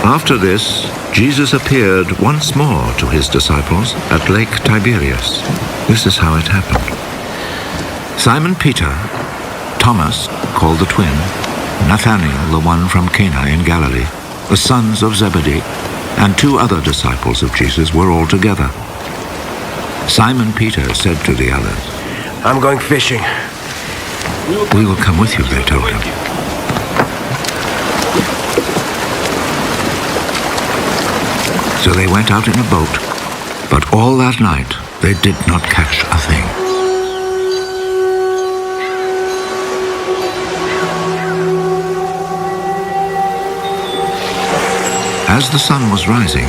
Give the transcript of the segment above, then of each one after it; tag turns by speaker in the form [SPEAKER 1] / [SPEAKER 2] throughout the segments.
[SPEAKER 1] After this, Jesus appeared once more to his disciples at Lake Tiberias. This is how it happened. Simon Peter, Thomas, called the twin, Nathanael, the one from Cana in Galilee, the sons of Zebedee, and 2 other disciples of Jesus were all together. Simon Peter said to the others,
[SPEAKER 2] I'm going fishing.
[SPEAKER 1] "We will come with you," they told him. So they went out in a boat, but all that night they did not catch a thing. As the sun was rising,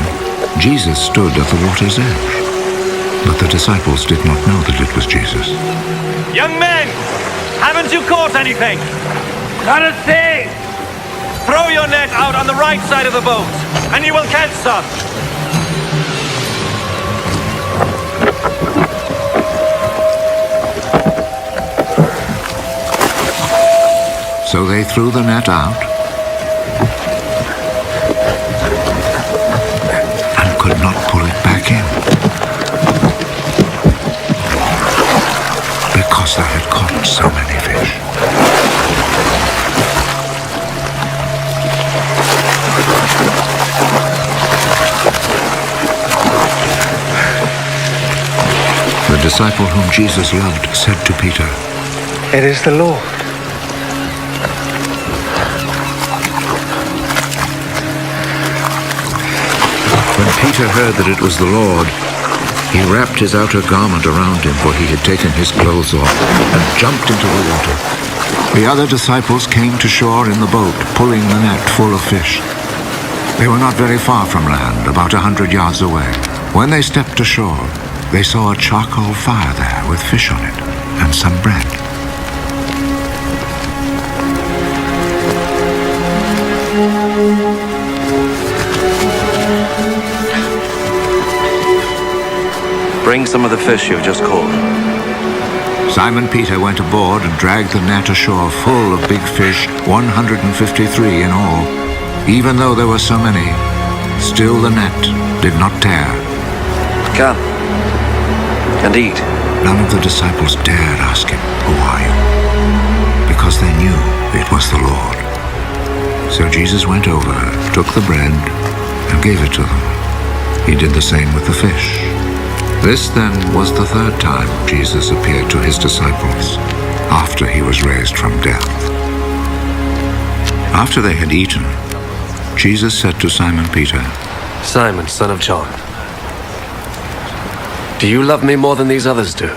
[SPEAKER 1] Jesus stood at the water's edge. But the disciples did not know that it was Jesus.
[SPEAKER 3] Young men, haven't you caught anything?
[SPEAKER 2] Not a thing!
[SPEAKER 3] Throw your net out on the right side of the boat, and you will catch some.
[SPEAKER 1] So they threw the net out and could not pull it back in because they had caught so many fish. The disciple whom Jesus loved said to Peter,
[SPEAKER 2] It is the Lord.
[SPEAKER 1] When Peter heard that it was the Lord, he wrapped his outer garment around him, for he had taken his clothes off, and jumped into the water. The other disciples came to shore in the boat, pulling the net full of fish. They were not very far from land, about 100 yards away. When they stepped ashore, they saw a charcoal fire there with fish on it and some bread.
[SPEAKER 3] Bring some of the fish you've just caught.
[SPEAKER 1] Simon Peter went aboard and dragged the net ashore full of big fish, 153 in all. Even though there were so many, still the net did not tear.
[SPEAKER 3] Come and eat.
[SPEAKER 1] None of the disciples dared ask him, "Who are you?" because they knew it was the Lord. So Jesus went over, took the bread, and gave it to them. He did the same with the fish. This then was the 3rd time Jesus appeared to his disciples after he was raised from death. After they had eaten, Jesus said to Simon Peter,
[SPEAKER 4] Simon, son of John, do you love me more than these others do?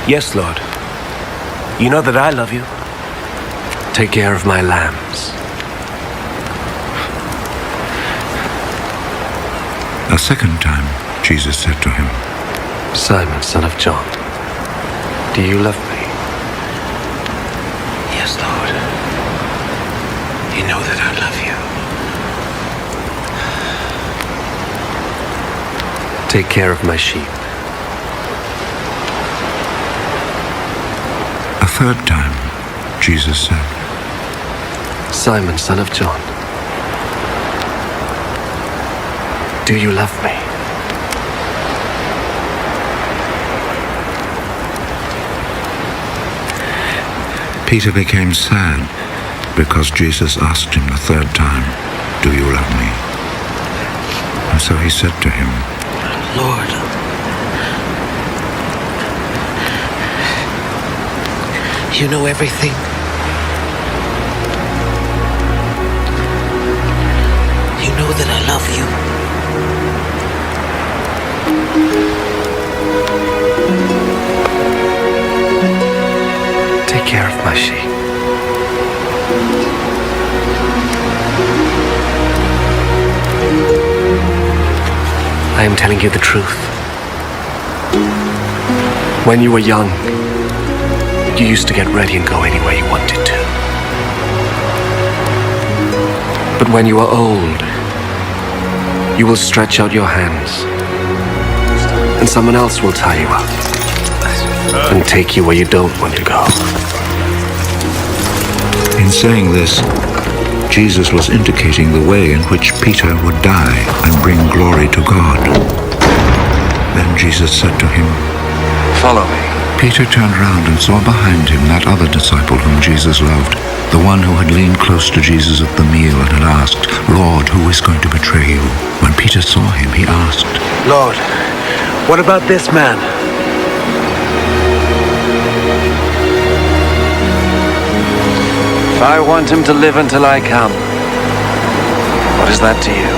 [SPEAKER 2] Yes, Lord. You know that I love you.
[SPEAKER 4] Take care of my lambs.
[SPEAKER 1] A 2nd time, Jesus said to him,
[SPEAKER 4] Simon, son of John, do you love me?
[SPEAKER 2] Yes, Lord. You know that I love you.
[SPEAKER 4] Take care of my sheep.
[SPEAKER 1] A 3rd time, Jesus said,
[SPEAKER 4] Simon, son of John, do you love me?
[SPEAKER 1] Peter became sad because Jesus asked him the 3rd time, "Do you love me?" And so he said to him,
[SPEAKER 2] Lord, you know everything. You know that I love you.
[SPEAKER 4] Take care of my sheep. I am telling you the truth. When you were young, you used to get ready and go anywhere you wanted to. But when you are old, you will stretch out your hands, and someone else will tie you up and take you where you don't want to go.
[SPEAKER 1] saying this, Jesus was indicating the way in which Peter would die and bring glory to God. Then Jesus said to him,
[SPEAKER 4] Follow me.
[SPEAKER 1] Peter turned round and saw behind him that other disciple whom Jesus loved, the one who had leaned close to Jesus at the meal and had asked, Lord, who is going to betray you? When Peter saw him, he asked,
[SPEAKER 2] Lord, what about this man?
[SPEAKER 4] If I want him to live until I come, what is that to you?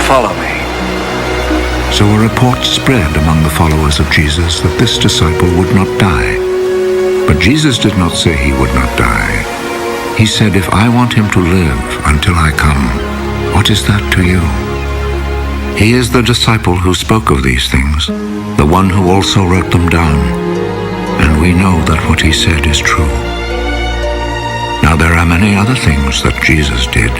[SPEAKER 4] Follow me.
[SPEAKER 1] So a report spread among the followers of Jesus that this disciple would not die. But Jesus did not say he would not die. He said, if I want him to live until I come, what is that to you? He is the disciple who spoke of these things, the one who also wrote them down, and we know that what he said is true. Now there are many other things that Jesus did.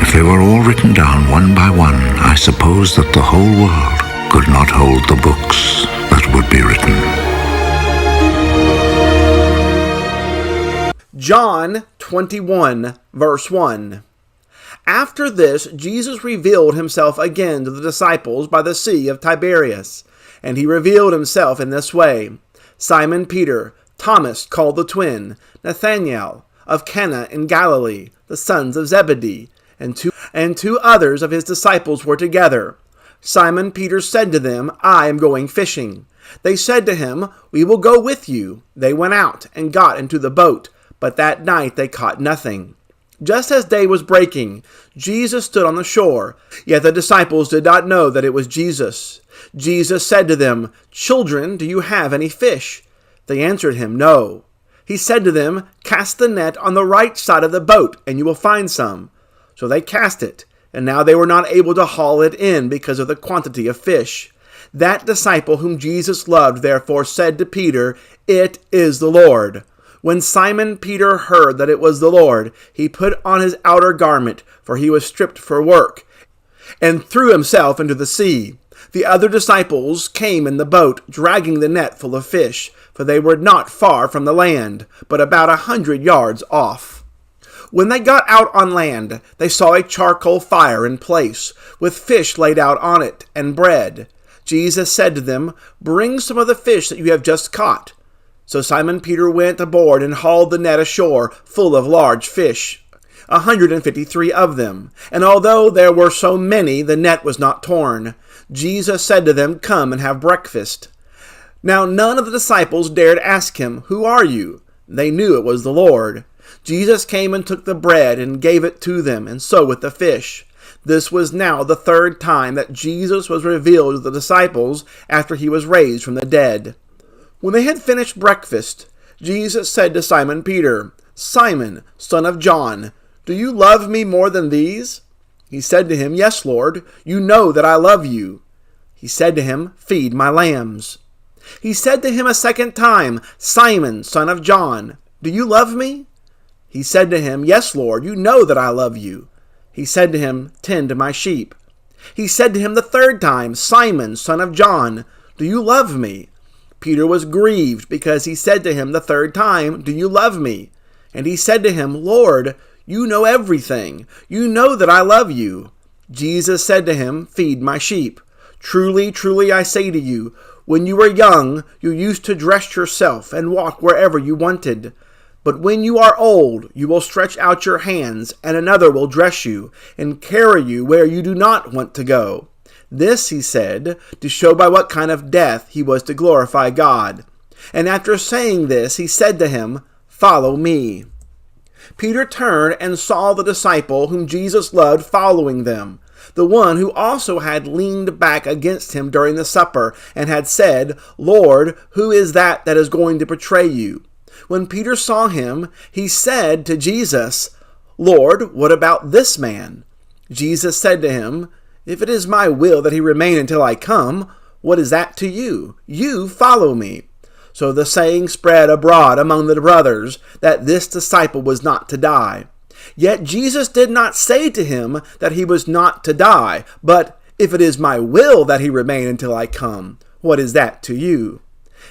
[SPEAKER 1] If they were all written down one by one, I suppose that the whole world could not hold the books that would be written.
[SPEAKER 5] John 21, verse 1. After this, Jesus revealed himself again to the disciples by the Sea of Tiberias, and he revealed himself in this way. Simon Peter, Thomas called the twin, Nathanael of Cana in Galilee, the sons of Zebedee, and two others of his disciples were together. Simon Peter said to them, I am going fishing. They said to him, We will go with you. They went out and got into the boat, but that night they caught nothing. Just as day was breaking, Jesus stood on the shore, yet the disciples did not know that it was Jesus. Jesus said to them, Children, do you have any fish? They answered him, No. He said to them, Cast the net on the right side of the boat, and you will find some. So they cast it, and now they were not able to haul it in because of the quantity of fish. That disciple whom Jesus loved therefore said to Peter, It is the Lord. When Simon Peter heard that it was the Lord, he put on his outer garment, for he was stripped for work, and threw himself into the sea. The other disciples came in the boat, dragging the net full of fish, for they were not far from the land, but about 100 yards off. When they got out on land, they saw a charcoal fire in place, with fish laid out on it, and bread. Jesus said to them, Bring some of the fish that you have just caught. So Simon Peter went aboard and hauled the net ashore, full of large fish, 153 of them. And although there were so many, the net was not torn. Jesus said to them, Come and have breakfast. Now none of the disciples dared ask him, Who are you? They knew it was the Lord. Jesus came and took the bread and gave it to them, and so with the fish. This was now the third time that Jesus was revealed to the disciples after he was raised from the dead. When they had finished breakfast, Jesus said to Simon Peter, Simon, son of John, do you love me more than these? He said to him, Yes, Lord, you know that I love you. He said to him, Feed my lambs. He said to him a second time, Simon, son of John, do you love me? He said to him, Yes, Lord, you know that I love you. He said to him, Tend my sheep. He said to him the third time, Simon, son of John, do you love me? Peter was grieved because he said to him the third time, Do you love me? And he said to him, Lord, you know everything. You know that I love you. Jesus said to him, Feed my sheep. Truly, truly, I say to you, when you were young, you used to dress yourself and walk wherever you wanted. But when you are old, you will stretch out your hands, and another will dress you and carry you where you do not want to go. This he said, to show by what kind of death he was to glorify God. And after saying this, he said to him, Follow me. Peter turned and saw the disciple whom Jesus loved following them, the one who also had leaned back against him during the supper and had said, Lord, who is that is going to betray you? When Peter saw him, he said to Jesus, Lord, what about this man? Jesus said to him, If it is my will that he remain until I come, what is that to you? You follow me. So the saying spread abroad among the brothers that this disciple was not to die. Yet Jesus did not say to him that he was not to die, but if it is my will that he remain until I come, what is that to you?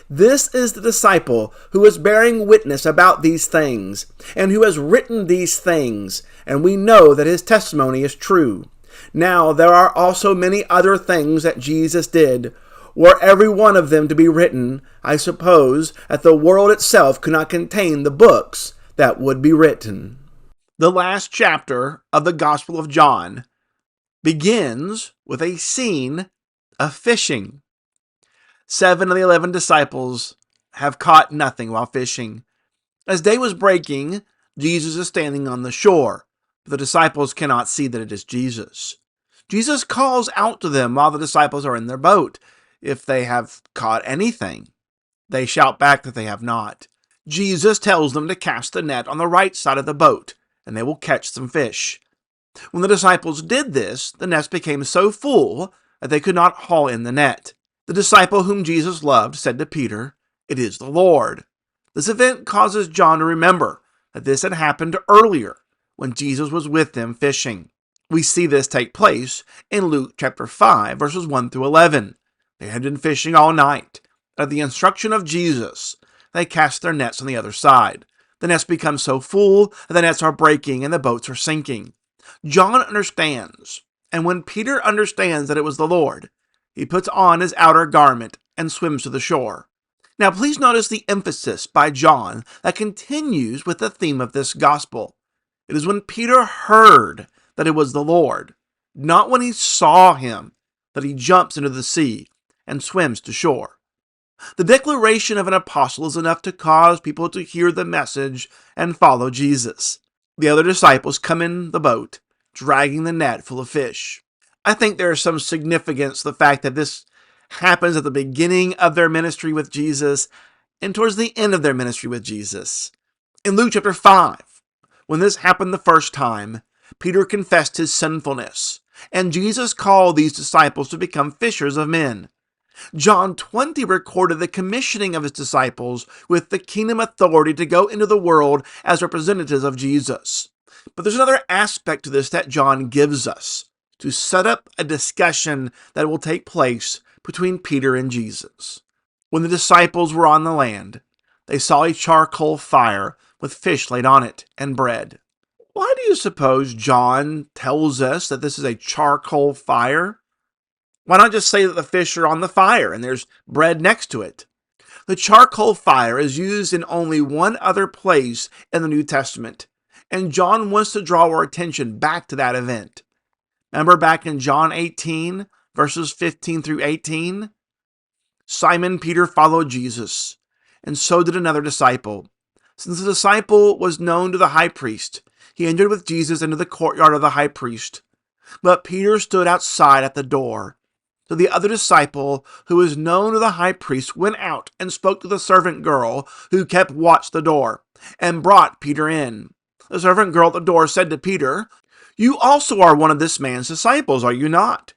[SPEAKER 5] This is the disciple who is bearing witness about these things, and who has written these things, and we know that his testimony is true. Now there are also many other things that Jesus did. Were every one of them to be written, I suppose that the world itself could not contain the books that would be written. The last chapter of the Gospel of John begins with a scene of fishing. 7 of the 11 disciples have caught nothing while fishing. As day was breaking, Jesus is standing on the shore. The disciples cannot see that it is Jesus. Jesus calls out to them while the disciples are in their boat. If they have caught anything, they shout back that they have not. Jesus tells them to cast the net on the right side of the boat, and they will catch some fish. When the disciples did this, the nets became so full that they could not haul in the net. The disciple whom Jesus loved said to Peter, "It is the Lord." This event causes John to remember that this had happened earlier when Jesus was with them fishing. We see this take place in Luke chapter 5, verses 1 through 11. They had been fishing all night. At the instruction of Jesus, they cast their nets on the other side. The nets become so full that the nets are breaking and the boats are sinking. John understands, and when Peter understands that it was the Lord, he puts on his outer garment and swims to the shore. Now please notice the emphasis by John that continues with the theme of this gospel. It is when Peter heard that it was the Lord, not when he saw him, that he jumps into the sea and swims to shore. The declaration of an apostle is enough to cause people to hear the message and follow Jesus. The other disciples come in the boat, dragging the net full of fish. I think there is some significance to the fact that this happens at the beginning of their ministry with Jesus and towards the end of their ministry with Jesus. In Luke chapter 5, when this happened the first time, Peter confessed his sinfulness, and Jesus called these disciples to become fishers of men. John 20 recorded the commissioning of his disciples with the kingdom authority to go into the world as representatives of Jesus. But there's another aspect to this that John gives us to set up a discussion that will take place between Peter and Jesus. When the disciples were on the land, they saw a charcoal fire with fish laid on it and bread. Why do you suppose John tells us that this is a charcoal fire? Why not just say that the fish are on the fire and there's bread next to it? The charcoal fire is used in only one other place in the New Testament, and John wants to draw our attention back to that event. Remember back in John 18, verses 15 through 18? Simon Peter followed Jesus, and so did another disciple. Since the disciple was known to the high priest, he entered with Jesus into the courtyard of the high priest. But Peter stood outside at the door. So the other disciple, who was known to the high priest, went out and spoke to the servant girl who kept watch the door, and brought Peter in. The servant girl at the door said to Peter, "You also are one of this man's disciples, are you not?"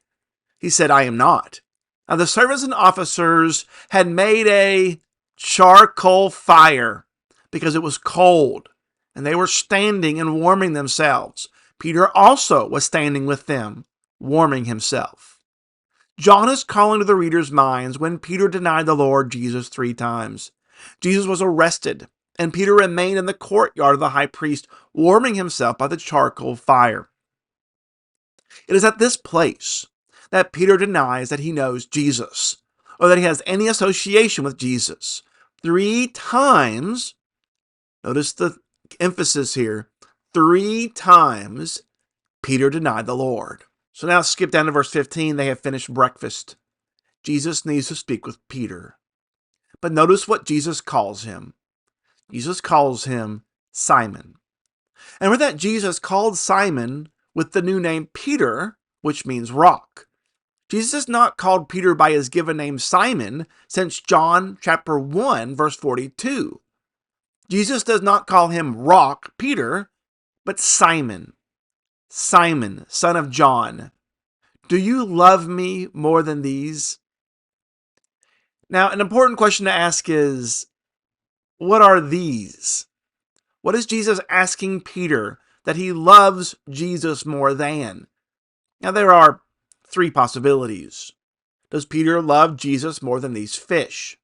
[SPEAKER 5] He said, "I am not." Now the servants and officers had made a charcoal fire because it was cold, and they were standing and warming themselves. Peter also was standing with them, warming himself. John is calling to the readers' minds when Peter denied the Lord Jesus 3 times. Jesus was arrested, and Peter remained in the courtyard of the high priest, warming himself by the charcoal fire. It is at this place that Peter denies that he knows Jesus, or that he has any association with Jesus. 3 times, notice the emphasis here, 3 times Peter denied the Lord. So now skip down to verse 15. They have finished breakfast. Jesus needs to speak with Peter. But notice what Jesus calls him. Jesus calls him Simon. And with that, Jesus called Simon with the new name Peter, which means rock. Jesus is not called Peter by his given name Simon since John chapter 1, verse 42. Jesus does not call him rock Peter, but Simon. Simon, son of John, do you love me more than these? Now, an important question to ask is, what are these? What is Jesus asking Peter that he loves Jesus more than? Now, there are 3 possibilities. Does Peter love Jesus more than these fish?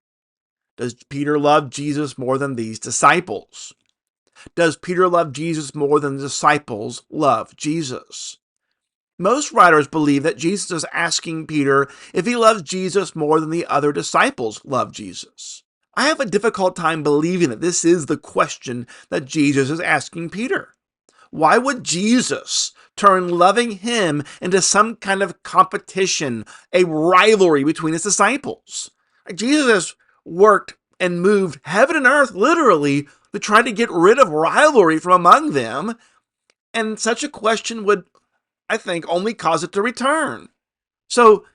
[SPEAKER 5] Does Peter love Jesus more than these disciples? Does Peter love Jesus more than the disciples love Jesus? Most writers believe that Jesus is asking Peter if he loves Jesus more than the other disciples love Jesus. I have a difficult time believing that this is the question that Jesus is asking Peter. Why would Jesus turn loving him into some kind of competition, a rivalry between his disciples? Jesus has worked and moved heaven and earth literally to try to get rid of rivalry from among them, and such a question would, I think, only cause it to return. So,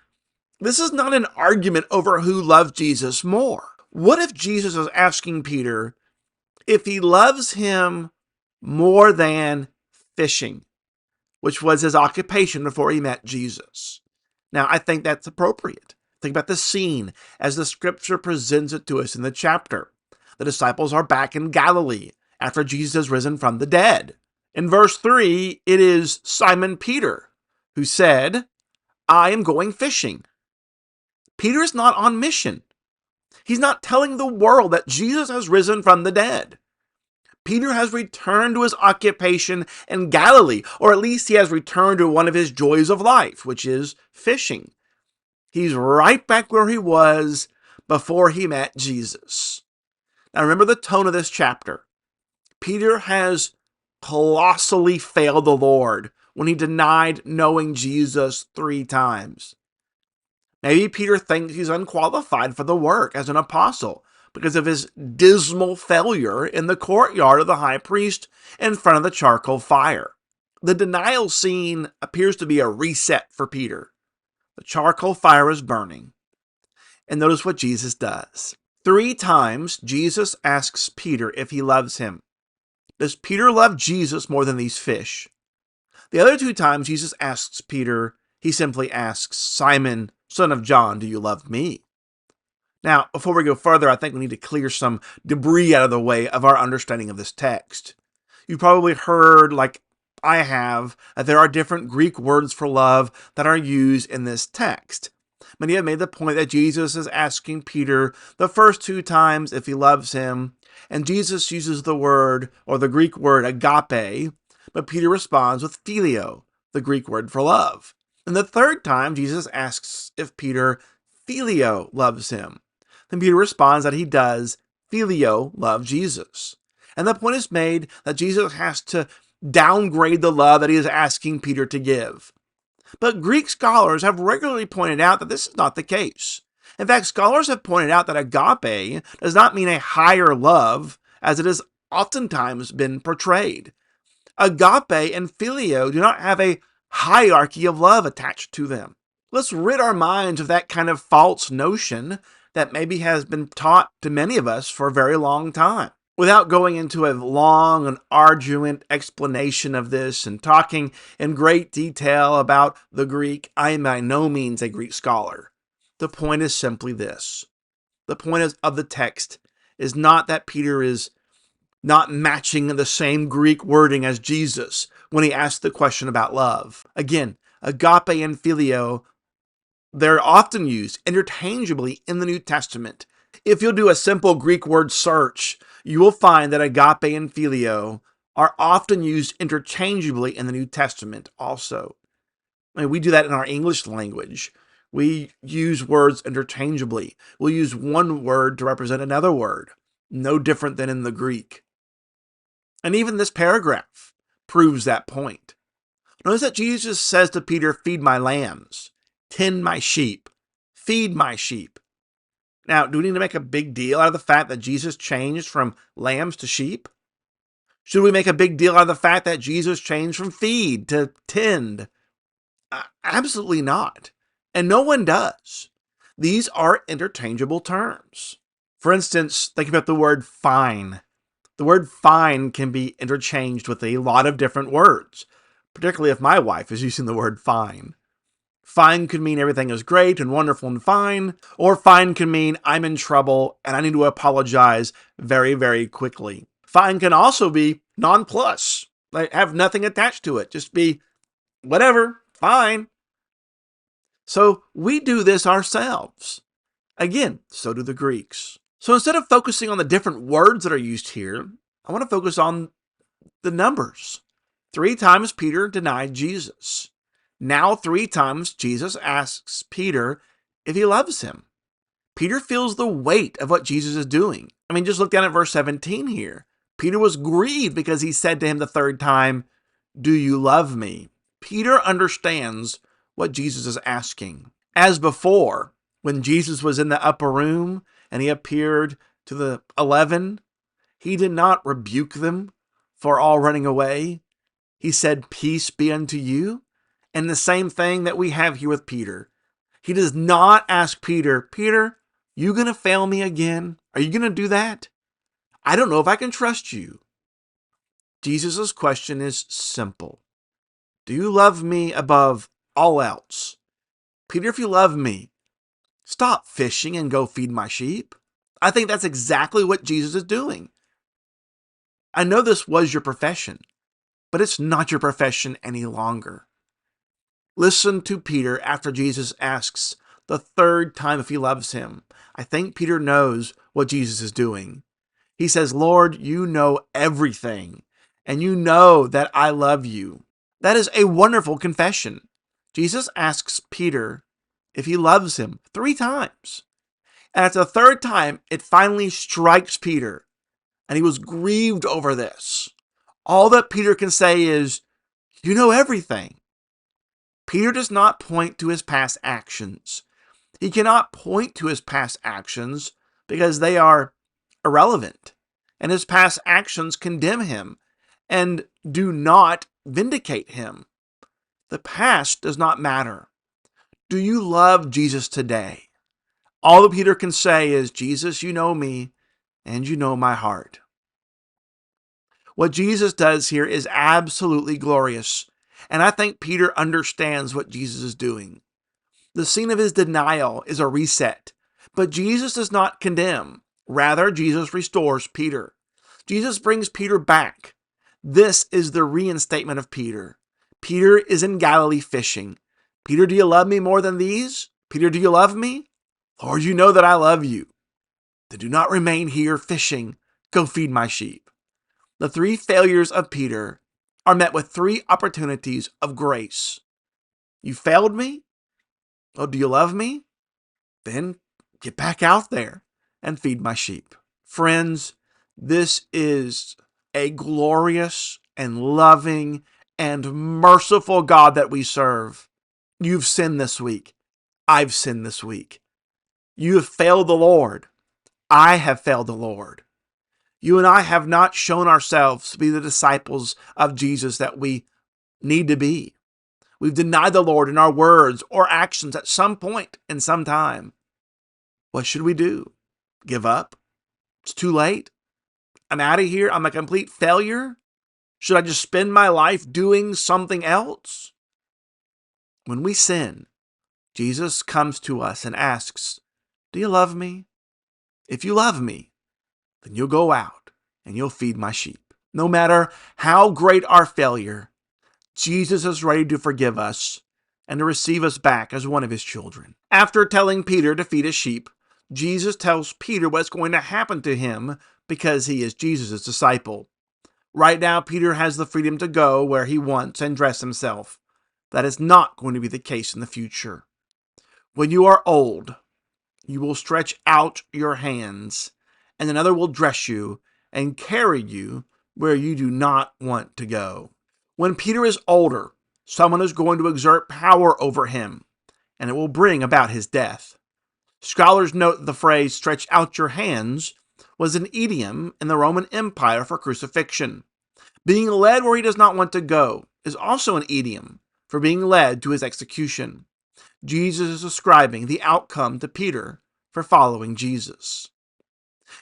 [SPEAKER 5] this is not an argument over who loved Jesus more. What if Jesus is asking Peter if he loves him more than fishing, which was his occupation before he met Jesus? Now, I think that's appropriate. Think about the scene as the scripture presents it to us in the chapter. The disciples are back in Galilee after Jesus has risen from the dead. In verse 3, it is Simon Peter who said, I am going fishing. Peter is not on mission. He's not telling the world that Jesus has risen from the dead. Peter has returned to his occupation in Galilee, or at least he has returned to one of his joys of life, which is fishing. He's right back where he was before he met Jesus. Now remember the tone of this chapter. Peter has colossally failed the Lord when he denied knowing Jesus 3 times. Maybe Peter thinks he's unqualified for the work as an apostle because of his dismal failure in the courtyard of the high priest in front of the charcoal fire. The denial scene appears to be a reset for Peter. The charcoal fire is burning. And notice what Jesus does. 3 times, Jesus asks Peter if he loves him. Does Peter love Jesus more than these fish? The other 2 times Jesus asks Peter, he simply asks, Simon, son of John, do you love me? Now, before we go further, I think we need to clear some debris out of the way of our understanding of this text. You've probably heard, like I have, that there are different Greek words for love that are used in this text. Many have made the point that Jesus is asking Peter the first 2 times if he loves him, and Jesus uses the word, or the Greek word, agape, but Peter responds with phileo, the Greek word for love. And the 3rd time, Jesus asks if Peter phileo loves him. Then Peter responds that he does phileo love Jesus. And the point is made that Jesus has to downgrade the love that he is asking Peter to give. But Greek scholars have regularly pointed out that this is not the case. In fact, scholars have pointed out that agape does not mean a higher love, as it has oftentimes been portrayed. Agape and phileo do not have a hierarchy of love attached to them. Let's rid our minds of that kind of false notion that maybe has been taught to many of us for a very long time. Without going into a long and arduous explanation of this and talking in great detail about the Greek, I am by no means a Greek scholar. The point is simply this. The point of the text is not that Peter is not matching the same Greek wording as Jesus when he asked the question about love. Again, agape and phileo, they're often used interchangeably in the New Testament. If you'll do a simple Greek word search, you will find that agape and phileo are often used interchangeably in the New Testament also. I mean, we do that in our English language. We use words interchangeably. We'll use one word to represent another word, no different than in the Greek. And even this paragraph proves that point. Notice that Jesus says to Peter, feed my lambs, tend my sheep, feed my sheep. Now, do we need to make a big deal out of the fact that Jesus changed from lambs to sheep? Should we make a big deal out of the fact that Jesus changed from feed to tend? Absolutely not. And no one does. These are interchangeable terms. For instance, think about the word fine. The word fine can be interchanged with a lot of different words, particularly if my wife is using the word fine. Fine could mean everything is great and wonderful and fine, or fine can mean I'm in trouble and I need to apologize very, very quickly. Fine can also be nonplus, like have nothing attached to it, just be whatever, fine. So we do this ourselves. Again, so do the Greeks. So instead of focusing on the different words that are used here, I want to focus on the numbers. 3 times Peter denied Jesus. Now 3 times Jesus asks Peter if he loves him. Peter feels the weight of what Jesus is doing. I mean, just look down at verse 17 here. Peter was grieved because he said to him the 3rd time, "Do you love me?" Peter understands what Jesus is asking. As before, when Jesus was in the upper room and he appeared to the 11, he did not rebuke them for all running away. He said, "Peace be unto you." And the same thing that we have here with Peter. He does not ask Peter, "Peter, you going to fail me again? Are you going to do that? I don't know if I can trust you." Jesus' question is simple. Do you love me above all else? Peter, if you love me, stop fishing and go feed my sheep. I think that's exactly what Jesus is doing. I know this was your profession, but it's not your profession any longer. Listen to Peter after Jesus asks the 3rd time if he loves him. I think Peter knows what Jesus is doing. He says, "Lord, you know everything, and you know that I love you." That is a wonderful confession. Jesus asks Peter if he loves him 3 times. And at the 3rd time, it finally strikes Peter, and he was grieved over this. All that Peter can say is, "You know everything." Peter does not point to his past actions. He cannot point to his past actions because they are irrelevant, and his past actions condemn him and do not vindicate him. The past does not matter. Do you love Jesus today? All that Peter can say is, "Jesus, you know me, and you know my heart." What Jesus does here is absolutely glorious, and I think Peter understands what Jesus is doing. The scene of his denial is a reset, but Jesus does not condemn. Rather, Jesus restores Peter. Jesus brings Peter back. This is the reinstatement of Peter. Peter is in Galilee fishing. "Peter, do you love me more than these? Peter, do you love me? Lord, you know that I love you. Then do not remain here fishing. Go feed my sheep." The 3 failures of Peter are met with 3 opportunities of grace. You failed me? Oh, do you love me? Then get back out there and feed my sheep. Friends, this is a glorious and loving and merciful God that we serve. You've sinned this week. I've sinned this week. You have failed the Lord. I have failed the Lord. You and I have not shown ourselves to be the disciples of Jesus that we need to be. We've denied the Lord in our words or actions at some point in some time. What should we do? Give up? It's too late. I'm out of here. I'm a complete failure. Should I just spend my life doing something else? When we sin, Jesus comes to us and asks, "Do you love me? If you love me, then you'll go out and you'll feed my sheep." No matter how great our failure, Jesus is ready to forgive us and to receive us back as one of his children. After telling Peter to feed his sheep, Jesus tells Peter what's going to happen to him because he is Jesus' disciple. Right now, Peter has the freedom to go where he wants and dress himself. That is not going to be the case in the future. When you are old, you will stretch out your hands, and another will dress you and carry you where you do not want to go. When Peter is older, someone is going to exert power over him, and it will bring about his death. Scholars note that the phrase, "stretch out your hands," was an idiom in the Roman Empire for crucifixion. Being led where he does not want to go is also an idiom for being led to his execution. Jesus is describing the outcome to Peter for following Jesus.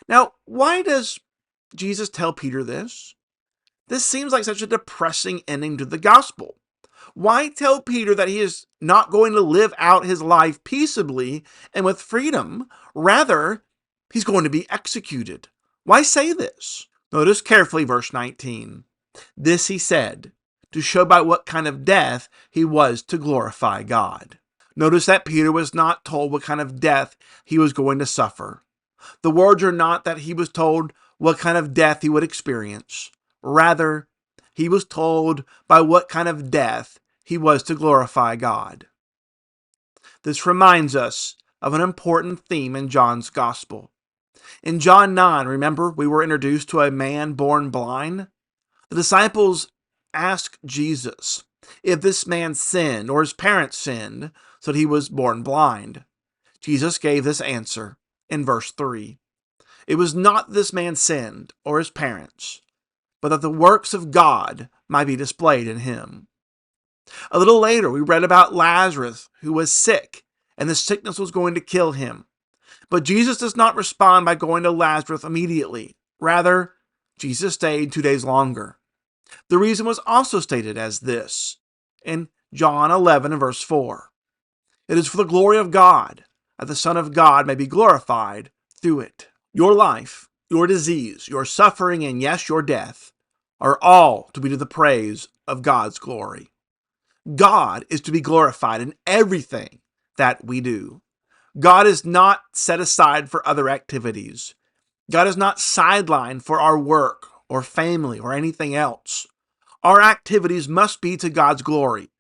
[SPEAKER 5] Now, why does Jesus tell Peter this? This seems like such a depressing ending to the gospel. Why tell Peter that he is not going to live out his life peaceably and with freedom? Rather, he's going to be executed. Why say this? Notice carefully verse 19. This he said, to show by what kind of death he was to glorify God. Notice that Peter was not told what kind of death he was going to suffer. The words are not that he was told what kind of death he would experience. Rather, he was told by what kind of death he was to glorify God. This reminds us of an important theme in John's Gospel. In John 9, remember, we were introduced to a man born blind? The disciples asked Jesus if this man sinned or his parents sinned so that he was born blind. Jesus gave this answer in verse 3. It was not that this man sinned or his parents, but that the works of God might be displayed in him. A little later, we read about Lazarus, who was sick, and the sickness was going to kill him. But Jesus does not respond by going to Lazarus immediately. Rather, Jesus stayed 2 days longer. The reason was also stated as this in John 11 and verse 4. It is for the glory of God, that the Son of God may be glorified through it. Your life, your disease, your suffering, and yes, your death are all to be to the praise of God's glory. God is to be glorified in everything that we do. God is not set aside for other activities. God is not sidelined for our work or family or anything else. Our activities must be to God's glory.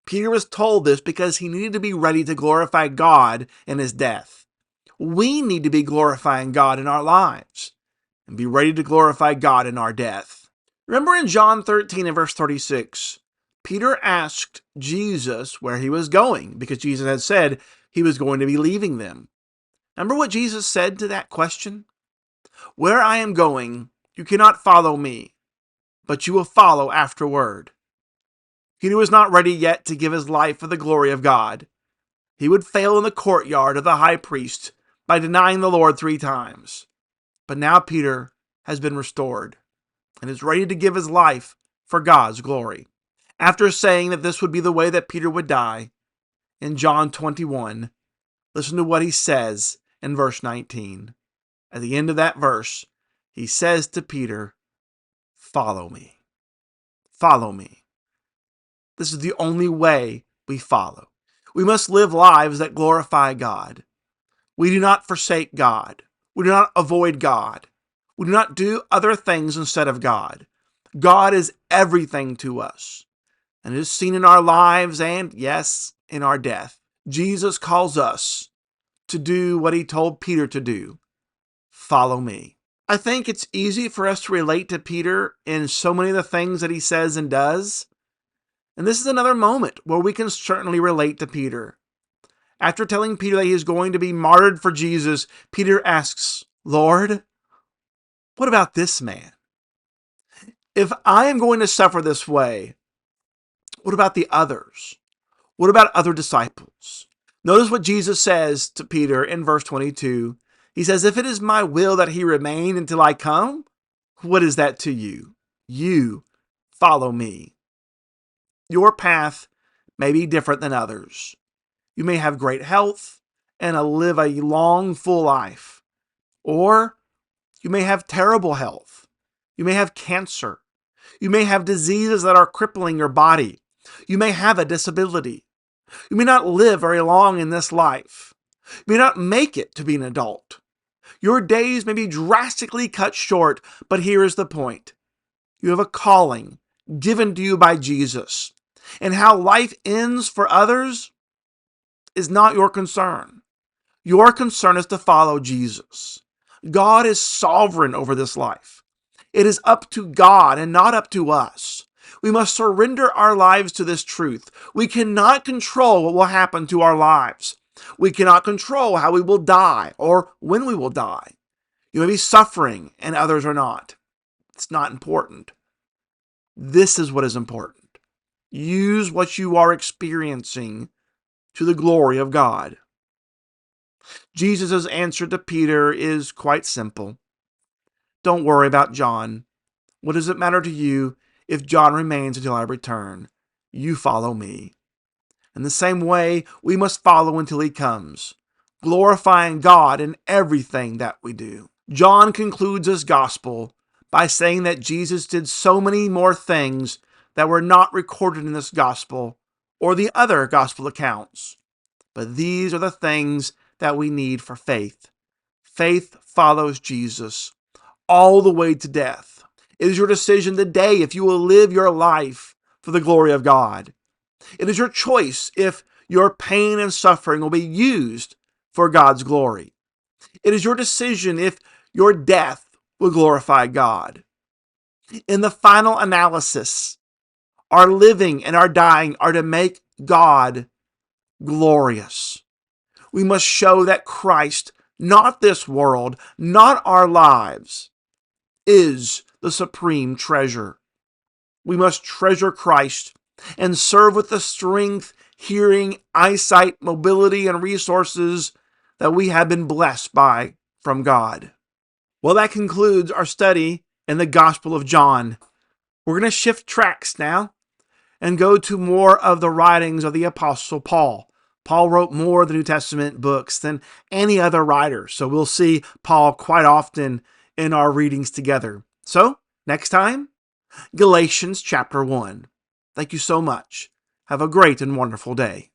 [SPEAKER 5] Peter was told this because he needed to be ready to glorify God in his death. We need to be glorifying God in our lives and be ready to glorify God in our death. Remember in John 13 and verse 36, Peter asked Jesus where he was going because Jesus had said he was going to be leaving them. Remember what Jesus said to that question? Where I am going, you cannot follow me, but you will follow afterward. Peter was not ready yet to give his life for the glory of God. He would fail in the courtyard of the high priest by denying the Lord 3 times. But now Peter has been restored and is ready to give his life for God's glory. After saying that this would be the way that Peter would die, in John 21, listen to what he says in verse 19. At the end of that verse, he says to Peter, "Follow me. Follow me." This is the only way we follow. We must live lives that glorify God. We do not forsake God. We do not avoid God. We do not do other things instead of God. God is everything to us, and it is seen in our lives and, yes, in our death. Jesus calls us to do what he told Peter to do. Follow me. I think it's easy for us to relate to Peter in so many of the things that he says and does. And this is another moment where we can certainly relate to Peter. After telling Peter that he is going to be martyred for Jesus, Peter asks, "Lord, what about this man? If I am going to suffer this way, what about the others? What about other disciples?" Notice what Jesus says to Peter in verse 22. He says, "If it is my will that he remain until I come, what is that to you? You follow me." Your path may be different than others. You may have great health and live a long, full life. Or you may have terrible health. You may have cancer. You may have diseases that are crippling your body. You may have a disability. You may not live very long in this life. You may not make it to be an adult. Your days may be drastically cut short, but here is the point. You have a calling given to you by Jesus, and how life ends for others is not your concern. Your concern is to follow Jesus. God is sovereign over this life. It is up to God and not up to us. We must surrender our lives to this truth. We cannot control what will happen to our lives. We cannot control how we will die or when we will die. You may be suffering and others are not. It's not important. This is what is important. Use what you are experiencing to the glory of God. Jesus' answer to Peter is quite simple. Don't worry about John. What does it matter to you if John remains until I return? You follow me. In the same way, we must follow until he comes, glorifying God in everything that we do. John concludes his gospel by saying that Jesus did so many more things that were not recorded in this gospel or the other gospel accounts. But these are the things that we need for faith. faith follows Jesus all the way to death. It is your decision today if you will live your life for the glory of God. It is your choice if your pain and suffering will be used for God's glory. It is your decision if your death will glorify God. In the final analysis, our living and our dying are to make God glorious. We must show that Christ, not this world, not our lives, is the supreme treasure. We must treasure Christ and serve with the strength, hearing, eyesight, mobility, and resources that we have been blessed by from God. Well, that concludes our study in the Gospel of John. We're going to shift tracks now and go to more of the writings of the Apostle Paul. Paul wrote more of the New Testament books than any other writer, so we'll see Paul quite often in our readings together. So, next time, Galatians chapter 1. Thank you so much. Have a great and wonderful day.